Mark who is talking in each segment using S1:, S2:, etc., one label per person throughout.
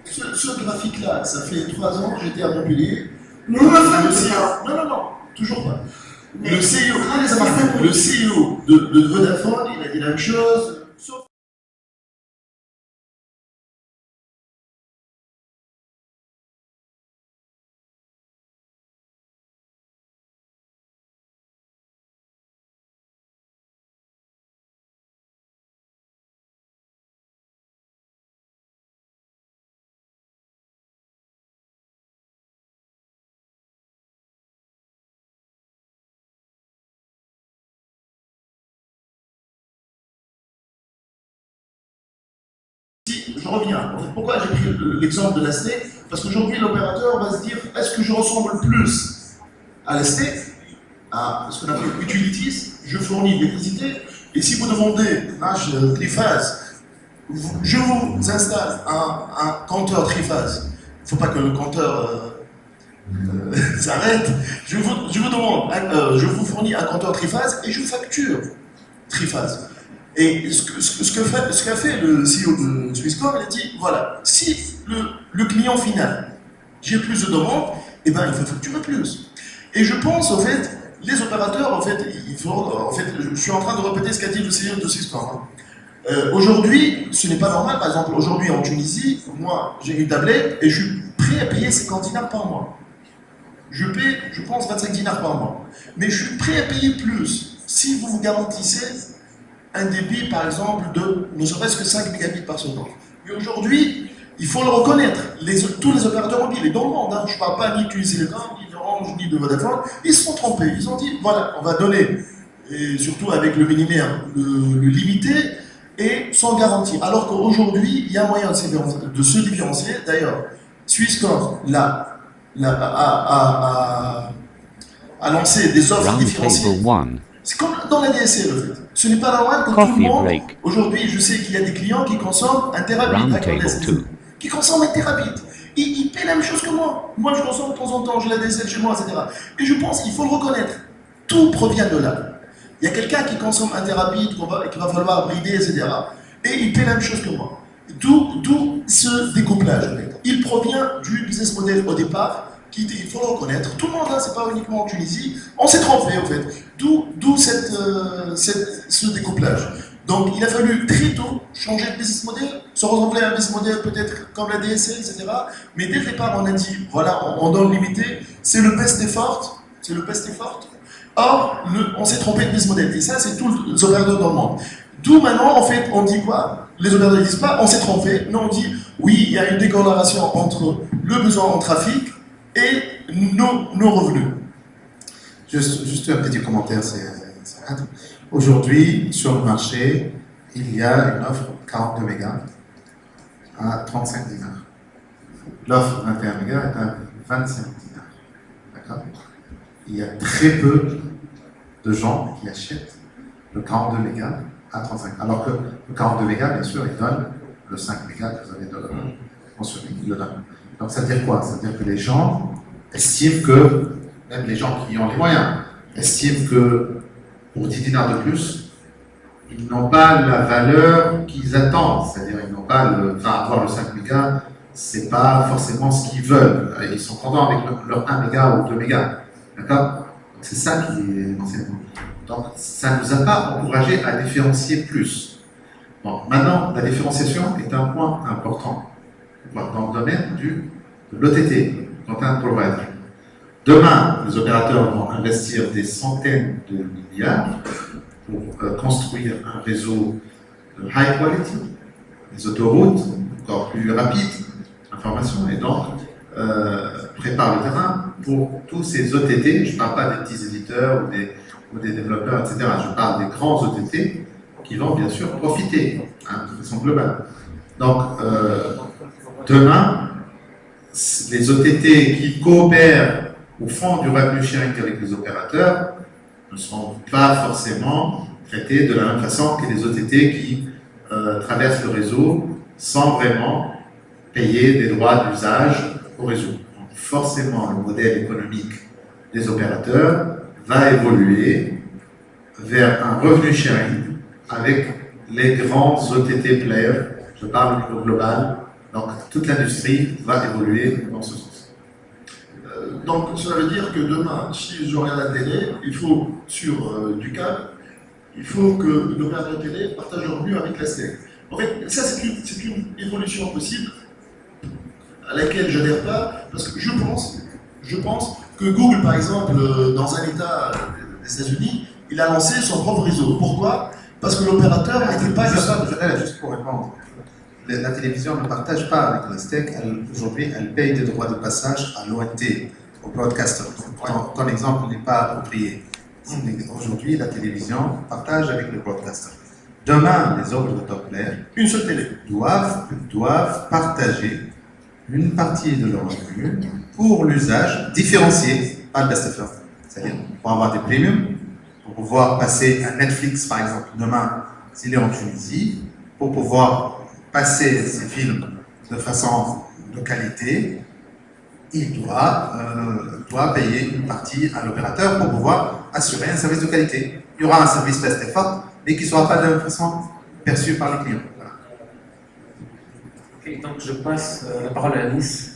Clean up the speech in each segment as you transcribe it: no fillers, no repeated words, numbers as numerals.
S1: ce graphique-là, ça fait 3 ans, j'étais à Montpellier.
S2: Non,
S1: toujours pas. Le CEO de Vodafone, il a dit la même chose. Sauf je reviens. En fait, pourquoi j'ai pris l'exemple de l'AST? Parce qu'aujourd'hui, l'opérateur va se dire, est-ce que je ressemble plus à l'AST, à ce qu'on appelle utilities, je fournis l'électricité, et si vous demandez triphase, je vous installe un compteur triphase. Il ne faut pas que le compteur s'arrête. Je vous demande, je vous fournis un compteur triphase et je facture triphase. Et ce qu'a fait le CEO de Swisscom, il a dit, voilà, si le client final, j'ai plus de demandes, eh ben, il faut facturer plus. Et je pense, en fait, les opérateurs, en fait, je suis en train de répéter ce qu'a dit le CEO de Swisscom. Aujourd'hui, ce n'est pas normal, par exemple, aujourd'hui en Tunisie, moi, j'ai une tablette et je suis prêt à payer 50 dinars par mois. Je paie, je pense, 25 dinars par mois. Mais je suis prêt à payer plus si vous vous garantissez un débit, par exemple, de ne serait-ce que 5 mégabits par seconde. Mais aujourd'hui, il faut le reconnaître, tous les opérateurs mobiles, et dans le monde, je ne parle pas ni de Télécom, ni d'Orange, ni de Vodafone, ils se sont trompés. Ils ont dit, voilà, on va donner, et surtout avec le minimum, le limité, et sans garantie. Alors qu'aujourd'hui, il y a un moyen de se différencier. D'ailleurs, Swisscom a lancé des offres différenciées. C'est comme dans la DSL, en fait. Ce n'est pas normal que tout le monde... Aujourd'hui, je sais qu'il y a des clients qui consomment 1 Tbps avec la DSL. Qui consomment 1 Tbps. Ils paient la même chose que moi. Moi, je consomme de temps en temps, j'ai la DSL chez moi, etc. Et je pense qu'il faut le reconnaître. Tout provient de là. Il y a quelqu'un qui consomme 1 Tbps, qu'il va falloir brider, etc. Et il paie la même chose que moi. D'où ce découplage. Il provient du business model au départ, il faut le reconnaître. Tout le monde, c'est pas uniquement en Tunisie. On s'est trompé, en fait. D'où ce découplage. Donc, il a fallu très tôt changer de business model, se ressembler à un business model peut-être comme la DSL, etc. Mais dès le départ, on a dit, voilà, on donne limité, c'est le best effort, Or, on s'est trompé de business model. Et ça, c'est tous les opérateurs dans le monde. D'où maintenant, en fait, on dit quoi? Les opérateurs ne disent pas, on s'est trompé. Non, on dit, oui, il y a une décorrélation entre le besoin en trafic et nos revenus.
S3: Juste un petit commentaire, aujourd'hui, sur le marché, il y a une offre 42 mégas à 35 dinars. L'offre 21 mégas est à 25 dinars. D'accord? Il y a très peu de gens qui achètent le 42 mégas à 35. Alors que le 42 mégas, bien sûr, il donne le 5 mégas que vous avez mentionné, il le donne. Donc ça veut dire quoi? Ça veut dire que les gens estiment que, même les gens qui ont les moyens, estiment que pour 10 dinars de plus, ils n'ont pas la valeur qu'ils attendent. C'est-à-dire qu'ils n'ont pas avoir le 5 mégas, c'est pas forcément ce qu'ils veulent. Ils sont contents avec leur 1 méga ou 2 mégas. D'accord? C'est ça qui est l'enseignement. Donc ça ne nous a pas encouragé à différencier plus. Bon, maintenant, la différenciation est un point important dans le domaine de l'OTT, Content Provider. Demain, les opérateurs vont investir des centaines de milliards pour construire un réseau de high quality, des autoroutes encore plus rapides, information, et donc prépare le terrain pour tous ces OTT. Je ne parle pas des petits éditeurs ou des développeurs, etc. Je parle des grands OTT qui vont bien sûr profiter de façon globale. Donc, demain, les OTT qui coopèrent ou font du revenue sharing avec les opérateurs ne seront pas forcément traités de la même façon que les OTT qui traversent le réseau sans vraiment payer des droits d'usage au réseau. Donc, forcément, le modèle économique des opérateurs va évoluer vers un revenu sharing avec les grands OTT players Je parle au niveau global. Donc, toute l'industrie va évoluer dans ce sens.
S1: Donc, cela veut dire que demain, si je regarde la télé, il faut, sur du câble, il faut que l'opérateur télé partage le revenu avec la STEC. En fait, ça, c'est une évolution possible à laquelle je n'adhère pas, parce que je pense que Google, par exemple, dans un État des États-Unis, il a lancé son propre réseau. Pourquoi? Parce que l'opérateur n'était pas capable.
S3: Juste pour répondre, la télévision ne partage pas avec la STEC. Aujourd'hui, elle paye des droits de passage à l'ONT, au broadcaster. Ton exemple n'est pas approprié. Aujourd'hui, la télévision partage avec le broadcaster. Demain, les opérateurs clairs,
S1: Une seule télé.
S3: doivent partager une partie de leur revenu pour l'usage différencié, pas le best offer. C'est-à-dire pour avoir des premiums, pour pouvoir passer à Netflix, par exemple, demain, s'il est en Tunisie, pour pouvoir passer ces films de façon de qualité, il doit payer une partie à l'opérateur pour pouvoir assurer un service de qualité. Il y aura un service best effort, mais qui ne sera pas de la même façon perçu par les clients. Voilà.
S2: Ok, donc je passe la parole à Anis.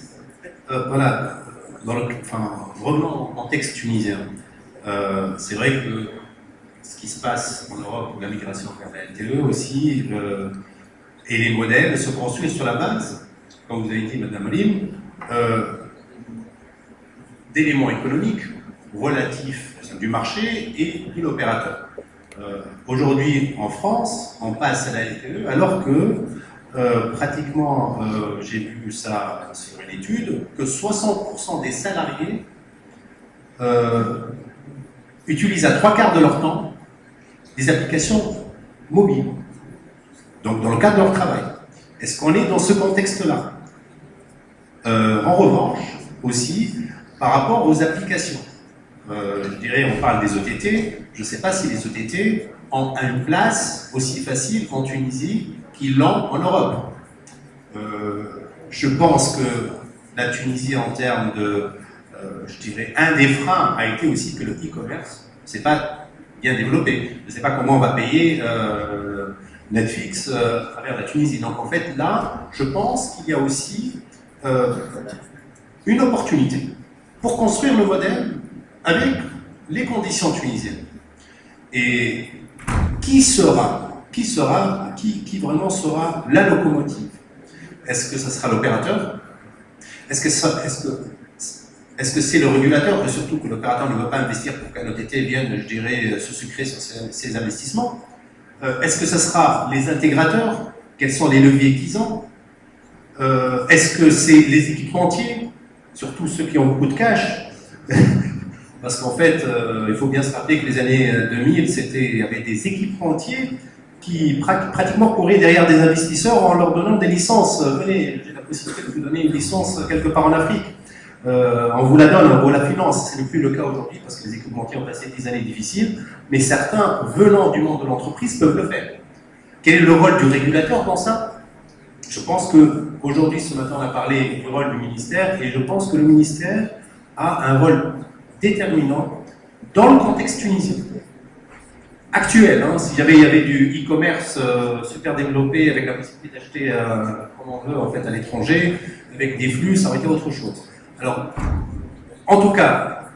S4: Voilà, revenons en contexte tunisien. C'est vrai que ce qui se passe en Europe, la migration vers la LTE aussi, et les modèles se construisent sur la base, comme vous avez dit, Madame Alim, d'éléments économiques relatifs du marché et de l'opérateur. Aujourd'hui, en France, on passe à la LTE alors que pratiquement, j'ai vu ça sur une étude, que 60% des salariés utilisent à 3/4 de leur temps des applications mobiles, donc dans le cadre de leur travail. Est-ce qu'on est dans ce contexte-là? En revanche, aussi, par rapport aux applications, je dirais, on parle des OTT, je ne sais pas si les OTT ont une place aussi facile en Tunisie qu'ils l'ont en Europe. Je pense que la Tunisie, en termes de, je dirais, un des freins a été aussi que le e-commerce, c'est pas bien développé. Je ne sais pas comment on va payer Netflix à travers la Tunisie. Donc en fait, là, je pense qu'il y a aussi une opportunité pour construire le modèle avec les conditions tunisiennes. Et qui vraiment sera la locomotive? Est-ce que ça sera l'opérateur? Est-ce que c'est le régulateur? Et surtout que l'opérateur ne veut pas investir pour qu'un OTT vienne, je dirais, se sucrer sur ses investissements. Est-ce que ce sera les intégrateurs? Quels sont les leviers qu'ils ont? Est-ce que c'est les équipementiers? Surtout ceux qui ont beaucoup de cash? Parce qu'en fait, il faut bien se rappeler que les années 2000, il y avait des équipementiers qui pratiquement couraient derrière des investisseurs en leur donnant des licences. Venez, j'ai la possibilité de vous donner une licence quelque part en Afrique. On vous la donne, on vous la finance. Ce n'est plus le cas aujourd'hui parce que les équipementiers ont passé des années difficiles, mais certains, venant du monde de l'entreprise, peuvent le faire. Quel est le rôle du régulateur dans ça? Je pense qu'aujourd'hui, ce matin, on a parlé du rôle du ministère, et je pense que le ministère a un rôle déterminant dans le contexte tunisien. Actuel, hein, si il y avait du e-commerce super développé avec la possibilité d'acheter comme on veut en fait à l'étranger, avec des flux, ça aurait été autre chose. Alors, en tout cas,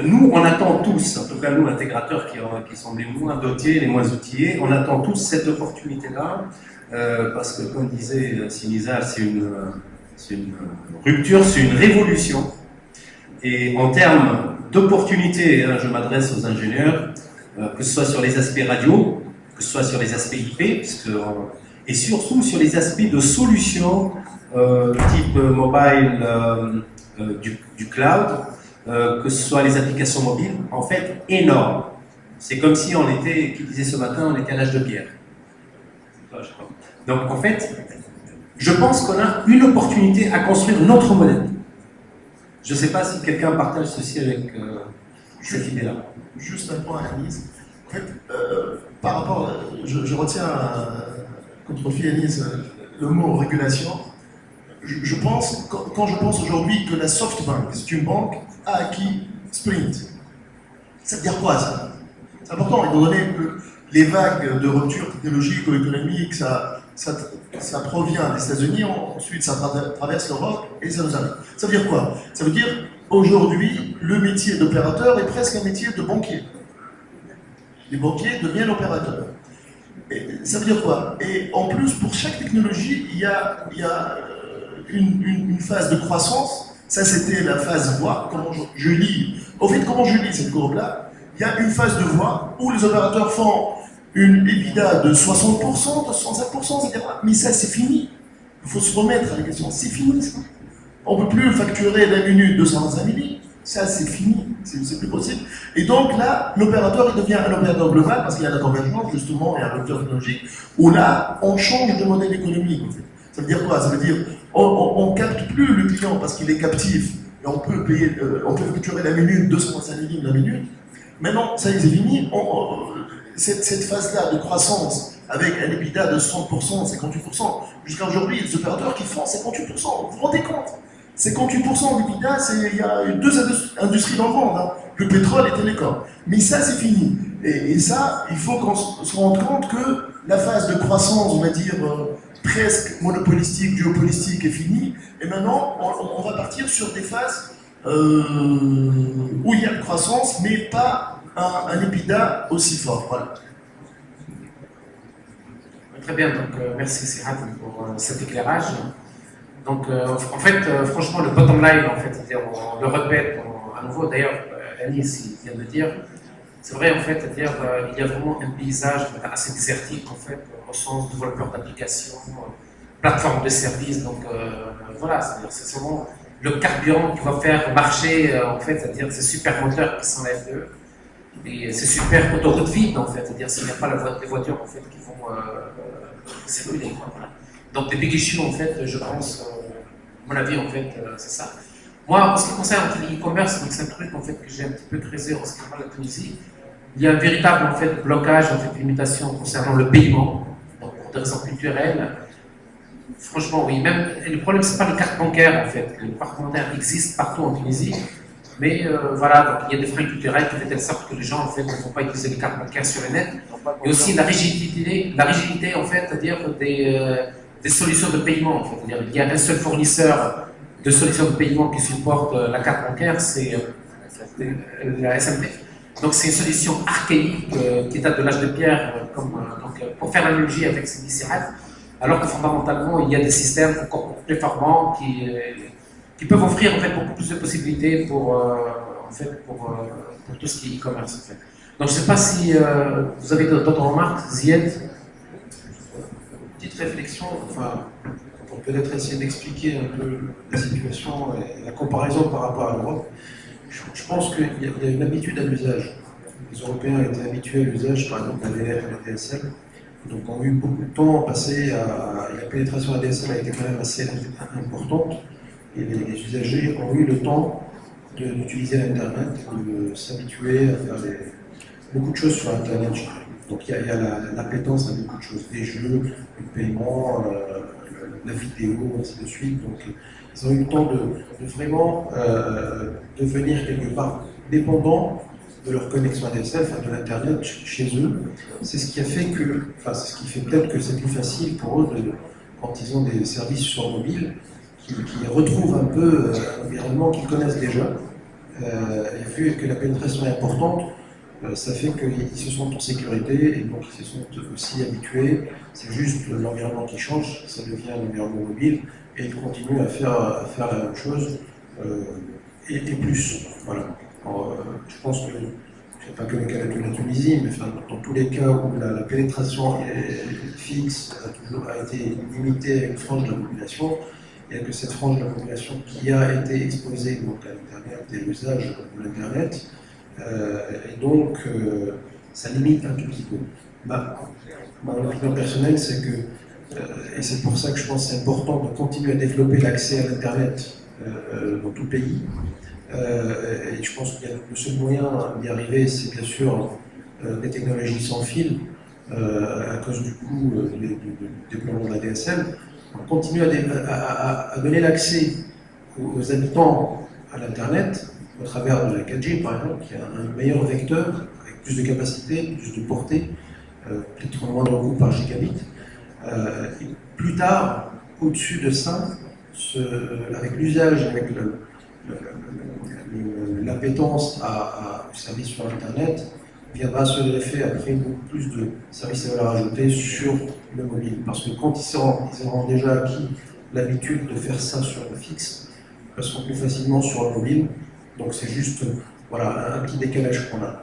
S4: nous, on attend tous, en tout cas nous, intégrateurs qui sont les moins dotés, les moins outillés, on attend tous cette opportunité-là, parce que, comme disait Sinisa, c'est une rupture, c'est une révolution. Et en termes d'opportunités, hein, je m'adresse aux ingénieurs, que ce soit sur les aspects radio, que ce soit sur les aspects IP, et surtout sur les aspects de solutions type mobile du cloud, que ce soit les applications mobiles, en fait, énorme. C'est comme si on était, qui disait ce matin, on était à l'âge de pierre. Donc en fait, je pense qu'on a une opportunité à construire notre modèle. Je ne sais pas si quelqu'un partage ceci avec cette idée-là.
S1: Juste un point à Anis. En fait, par rapport, je retiens contre profit Anis le mot régulation. Je pense, quand je pense aujourd'hui que la SoftBank, c'est une banque, a acquis Sprint. Ça veut dire quoi ça? C'est important, étant donné les vagues de rupture technologique ou économique, ça provient des États-Unis, ensuite ça traverse l'Europe et ça nous arrive. Ça veut dire quoi? Ça veut dire aujourd'hui, le métier d'opérateur est presque un métier de banquier. Les banquiers deviennent opérateurs. Et ça veut dire quoi? Et en plus, pour chaque technologie, il y a une phase de croissance. Ça, c'était la phase voix. Comment je lis. Au fait, comment je lis cette courbe-là? Il y a une phase de voix où les opérateurs font une EBITDA de 60%, de 65%, etc. Mais ça, c'est fini. Il faut se remettre à la question. C'est fini, ça. On ne peut plus facturer la minute 225 minutes. Ça, c'est fini. C'est plus possible. Et donc là, l'opérateur, il devient un opérateur global parce qu'il y a la convergence, justement, et un rupture technologique, où là, on change de modèle économique, en fait. Ça veut dire quoi? Ça veut dire on ne capte plus le client parce qu'il est captif et on peut payer, on peut facturer la minute 225 minutes la minute. Maintenant, ça y est, c'est fini. Cette phase-là de croissance avec un EBITDA de 60%, 58%, jusqu'à aujourd'hui, les opérateurs qui font 58%, vous vous rendez compte? 58% d'EBITDA, il y a deux industries dans le monde, hein, le pétrole et télécom. Mais ça, c'est fini. Et ça, il faut qu'on se rende compte que la phase de croissance, on va dire, presque monopolistique, duopolistique est finie. Et maintenant, on va partir sur des phases où il y a une croissance, mais pas un EBITDA aussi fort. Voilà.
S2: Très bien, donc merci Sirhat pour cet éclairage. Donc en fait, franchement, le bottom line, en fait, c'est-à-dire, on le répète à nouveau, d'ailleurs, Anis vient de le dire, c'est vrai, en fait, c'est-à-dire, il y a vraiment un paysage assez désertique, en fait, au sens développeur d'applications, plateforme de services, donc voilà, c'est-à-dire, c'est vraiment le carburant qui va faire marcher, en fait, c'est-à-dire ces super moteurs qui sont là et ces super autoroutes vides, en fait, c'est-à-dire s'il n'y a pas les voitures, en fait, qui vont circuler, quoi, voilà. Donc, des big issues, en fait, je pense, à mon avis, en fait, c'est ça. Moi, en ce qui concerne l'e-commerce, c'est un truc, en fait, que j'ai un petit peu creusé en ce qui concerne la Tunisie. Il y a un véritable, en fait, blocage, en fait, limitation concernant le paiement, donc pour des raisons culturelles. Franchement, oui. Même, et le problème, c'est pas le carte bancaire, en fait. Le carte bancaire existe partout en Tunisie, mais voilà, donc il y a des freins culturels qui font de telle sorte que les gens, en fait, ne vont pas utiliser les cartes bancaires sur le net. Et aussi la rigidité, en fait, c'est-à-dire des solutions de paiement. En fait. C'est-à-dire qu'il y a un seul fournisseur de solutions de paiement qui supporte la carte bancaire, c'est la SMT. Donc c'est une solution archaïque qui date de l'âge de pierre, pour faire l'analogie avec Sirhat, alors que fondamentalement il y a des systèmes encore plus performants qui peuvent offrir en fait beaucoup plus de possibilités pour tout ce qui est e-commerce. En fait. Donc je ne sais pas si vous avez d'autres remarques, Zied.
S5: Petite réflexion, enfin, pour peut-être essayer d'expliquer un peu la situation et la comparaison par rapport à l'Europe. Je pense qu'il y a une habitude à l'usage. Les Européens étaient habitués à l'usage, par exemple, de la DSL. Donc, on a eu beaucoup de temps passé à. La pénétration ADSL a été quand même assez importante. Et les usagers ont eu le temps d'utiliser l'Internet, de s'habituer à faire beaucoup de choses sur Internet. Donc il y a l'appétence à beaucoup de choses, des jeux, le paiement, la vidéo, ainsi de suite. Donc ils ont eu le temps de vraiment devenir quelque part dépendants de leur connexion ADSL, enfin de l'Internet chez eux. C'est ce qui a fait que, enfin c'est ce qui fait peut-être que c'est plus facile pour eux quand ils ont des services sur mobile, qui retrouvent un peu l'environnement qu'ils connaissent déjà. Et vu que la pénétration est importante, ça fait qu'ils se sentent en sécurité et donc ils se sont aussi habitués. C'est juste l'environnement qui change, ça devient l'environnement mobile et ils continuent à faire la même chose et plus. Voilà. Alors, je pense que, ce n'est pas que le cas de la Tunisie, mais enfin, dans tous les cas où la pénétration fixe a été limitée à une frange de la population, il n'y a que cette frange de la population qui a été exposée donc, à l'Internet et l'usage de l'Internet. Et donc, ça limite un tout petit peu. Mon opinion personnelle, c'est que, et c'est pour ça que je pense que c'est important de continuer à développer l'accès à l'Internet dans tout le pays. Et je pense qu'il y a le seul moyen d'y arriver, c'est bien sûr des technologies sans fil, à cause du coût du déploiement de la DSL. On continue à donner l'accès aux habitants à l'Internet, au travers de la 4G par exemple, qui est un meilleur vecteur, avec plus de capacité, plus de portée, peut-être moins de coût par gigabit. Et plus tard, au-dessus de ça, avec l'usage, avec l'appétence au service sur Internet, viendra se greffer après beaucoup plus de services à valeur ajoutée sur le mobile. Parce que quand ils auront déjà acquis l'habitude de faire ça sur le fixe, ils passeront plus facilement sur le mobile. Donc c'est juste voilà, un petit décalage qu'on a.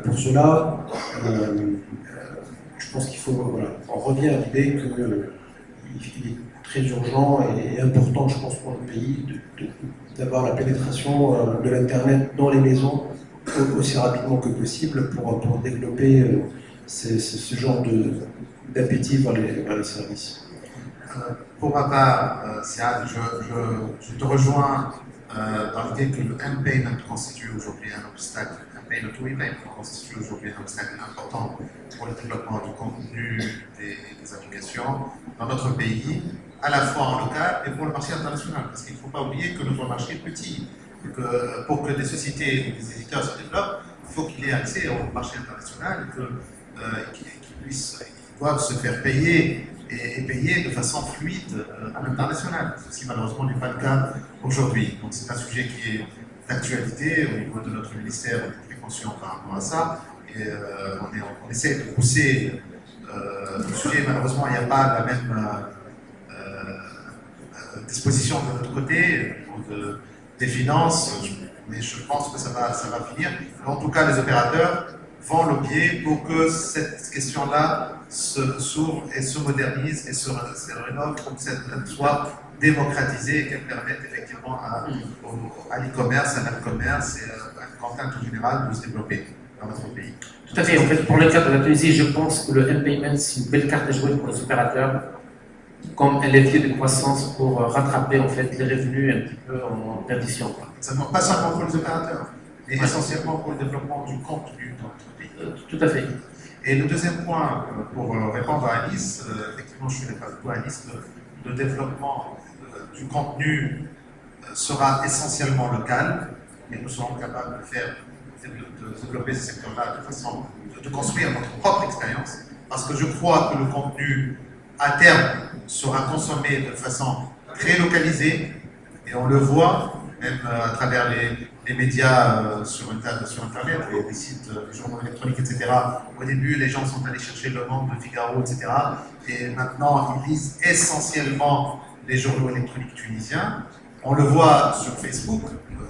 S5: Pour cela, je pense qu'il faut, voilà, on revient à l'idée qu'il est très urgent et important, je pense, pour le pays d'avoir la pénétration de l'Internet dans les maisons aussi rapidement que possible pour développer ce genre d'appétit vers les services.
S3: Pour ma part, Siad, je te rejoins dans l'idée que le M-Payment constitue aujourd'hui un obstacle, M-Payment ou e-Payment constitue aujourd'hui un obstacle important pour le développement du contenu des applications dans notre pays, à la fois en local et pour le marché international. Parce qu'il ne faut pas oublier que notre marché est petit. Et que pour que des sociétés ou des éditeurs se développent, il faut qu'il ait accès au marché international et qu'ils doivent se faire payer et payer de façon fluide à l'international. Ce qui malheureusement n'est pas le cas aujourd'hui. Donc c'est un sujet qui est d'actualité au niveau de notre ministère, on est très conscient par rapport à ça. Et on essaie de pousser le sujet. Malheureusement, il n'y a pas la même disposition de notre côté des finances, mais je pense que ça va finir. En tout cas, les opérateurs vont lobbyer pour que cette question-là s'ouvre et se modernise et se rénove pour que cette soit démocratisée et qu'elle permette effectivement à l'e-commerce, à l'e-commerce et à la content en général de se développer dans notre pays.
S2: Tout à fait. En fait, pour le cas de la Tunisie, je pense que le M-Payment, c'est une belle carte à jouer pour les opérateurs, comme un levier de croissance pour rattraper en fait les revenus un petit peu en perdition.
S3: Pas seulement pour les opérateurs, mais essentiellement pour le développement du contenu dans notre pays.
S2: Tout à fait.
S3: Et le deuxième point, pour répondre à Alice, effectivement, je suis d'accord avec toi, Alice, le développement du contenu sera essentiellement local, et nous serons capables de développer ce secteur-là de façon de construire notre propre expérience, parce que je crois que le contenu à terme sera consommé de façon très localisée, et on le voit même à travers les médias sur Internet, les sites, les journaux électroniques, etc. Au début, les gens sont allés chercher Le Monde, Le Figaro, etc. Et maintenant, ils lisent essentiellement les journaux électroniques tunisiens. On le voit sur Facebook,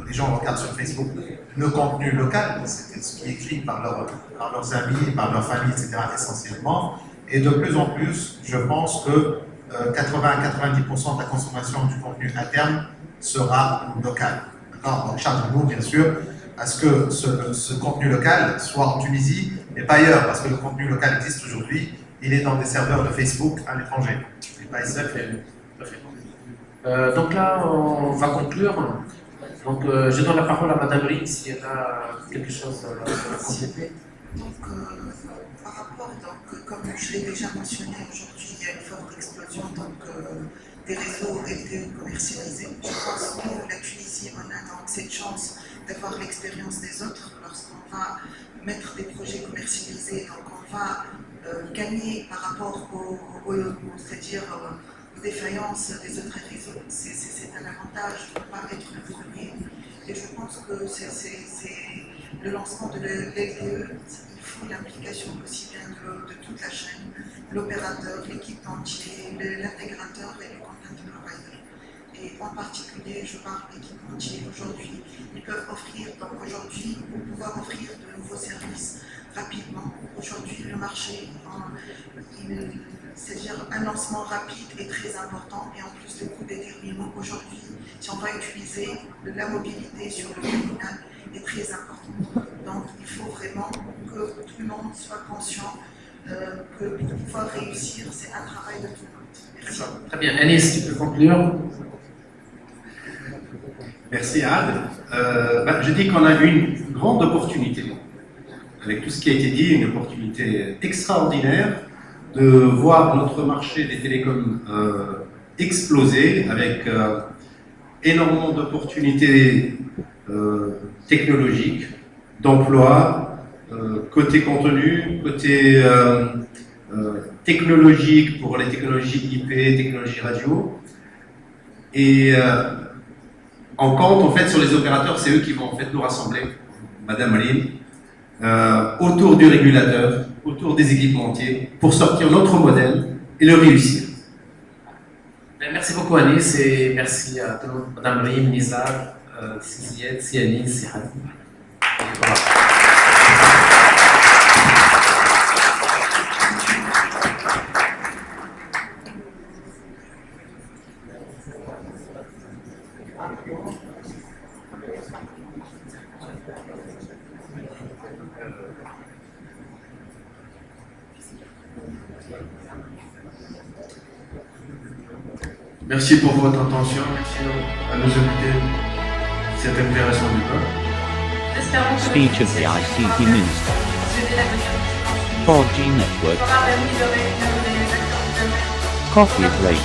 S3: les gens regardent sur Facebook le contenu local, c'est ce qui est écrit par leurs amis, par leur famille, etc. essentiellement. Et de plus en plus, je pense que 80 à 90% de la consommation du contenu à terme sera local. D'accord ? Donc, charge-nous, bien sûr, à ce que ce contenu local soit en Tunisie, mais pas ailleurs, parce que le contenu local existe aujourd'hui, il est dans des serveurs de Facebook à l'étranger. Pas ici.
S2: Donc là, on va conclure. Donc, je donne la parole à Madame Reed si elle a quelque chose à compléter.
S6: Donc, par rapport, comme je l'ai déjà mentionné aujourd'hui, il y a une forte explosion des réseaux commercialisés. Je pense que la Tunisie, on a donc cette chance d'avoir l'expérience des autres lorsqu'on va mettre des projets commercialisés. Donc, on va gagner par rapport aux défaillances des autres réseaux. C'est un avantage de ne pas être le premier. Et je pense que c'est le lancement de l'LTE. Il faut l'implication aussi bien de toute la chaîne, l'opérateur, l'équipe entière, l'intégrateur et le content provider. Et en particulier, je parle d'équipe entière aujourd'hui. Ils peuvent offrir, donc aujourd'hui, pouvoir offrir de nouveaux services rapidement. Aujourd'hui, le marché, c'est-à-dire un lancement rapide est très important et en plus le coût déterminant aujourd'hui, si on va utiliser la mobilité sur le terminal, est très important. Donc il faut vraiment que tout le monde soit conscient que pour pouvoir réussir, c'est un travail de tout le monde. Merci.
S2: Très bien. Anis, tu peux conclure?
S4: Merci Ad. Je dis qu'on a une grande opportunité, avec tout ce qui a été dit, une opportunité extraordinaire de voir notre marché des télécoms exploser avec énormément d'opportunités technologiques, d'emploi, côté contenu, côté technologique pour les technologies IP, technologies radio. Et en compte, en fait, sur les opérateurs, c'est eux qui vont en fait nous rassembler, Madame Aline, autour du régulateur, autour des équipementiers, pour sortir notre modèle et le réussir.
S2: Merci beaucoup Anis et merci à tout le monde, Madame Rim, Nizar, Sizied, Sianis, Sihad.
S7: Merci pour votre attention, merci à nos invités cette intéressant débat.
S8: Speech of the ICT Minister. 4G Network. Coffee break.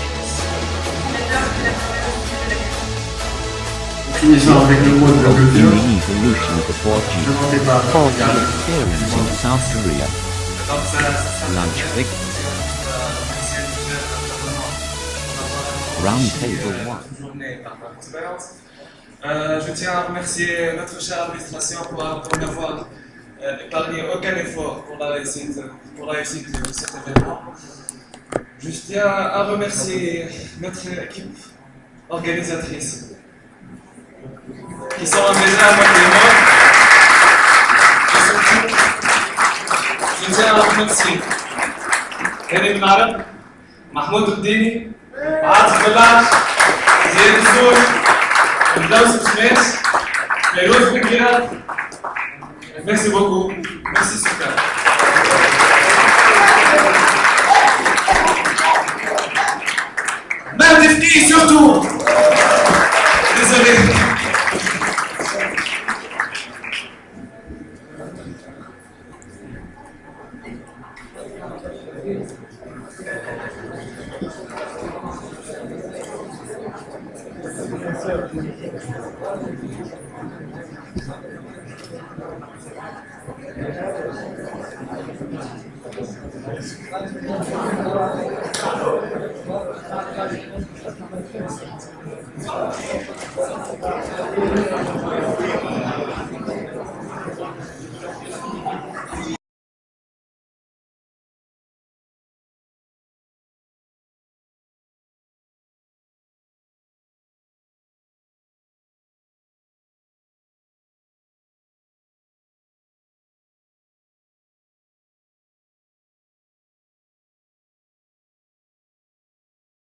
S7: Finissons avec le mot de la
S8: In
S7: clôture.
S8: the evolution of the 4G.
S7: Demandé par
S8: 4G
S7: Yann.
S8: experience in South Korea. Lunch break. Roundtable 1.
S9: Journée par notre expérience. Je tiens à remercier notre chère administration pour n'avoir épargné aucun effort pour la réussite de cet événement. Je tiens à remercier notre équipe organisatrice qui sont déjà à moitié morts. Et surtout, je tiens à remercier Elie Mnarab, Mahmoud Oudini, عاطف بلاش زياد الزور الدوس بسماش فيروز بكيرات ميرسي بوكو ميرسي سكر مهدي فقيه سورتو désolé
S8: Thank you.